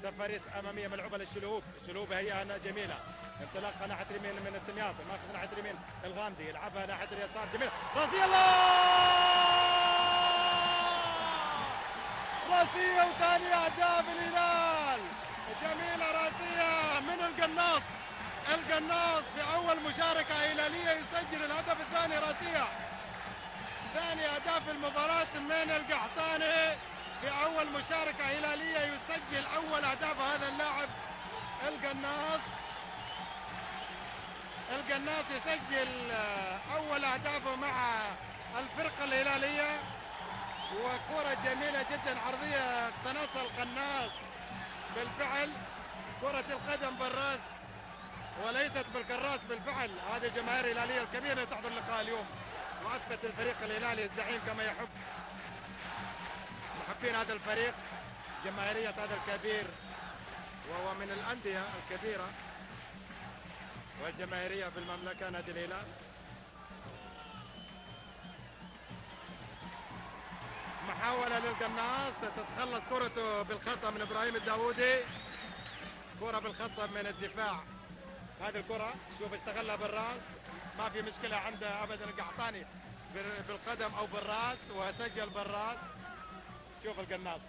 تفاريس اماميه ملعوبه للشلهوب، الشلهوب هيئه جميله، انطلاقه ناحيه اليمين من التمياطي، ماخذ ناحيه اليمين الغامدي، يلعبها ناحيه اليسار جميله، راسيه راسيه وثاني اهداف الهلال، جميله راسيه من القناص، القناص في اول مشاركه هلاليه يسجل الهدف الثاني راسيه، ثاني اهداف المباراه من القحطاني في اول مشاركه هلاليه يسجل اول اهداف هذا اللاعب القناص. القناص يسجل اول اهدافه مع الفرقه الهلاليه، وكره جميله جدا عرضيه اقتنصها القناص بالفعل، كره القدم بالراس وليست بالكراس بالفعل. هذه الجماهير الهلاليه الكبيره اللي تحضر اللقاء اليوم، واثبت الفريق الهلالي الزعيم كما يحب محبين هذا الفريق، جماهيريه هذا الكبير، وهو من الانديه الكبيره والجماهيريه في المملكه نادي الهلال. محاوله للقناص تتخلص كرته بالخطا من ابراهيم الداوودي، كره بالخطا من الدفاع، هذه الكره شوف استغلها بالراس، ما في مشكله عنده ابدا القحطاني بالقدم او بالراس، وسجل بالراس. شوف القناص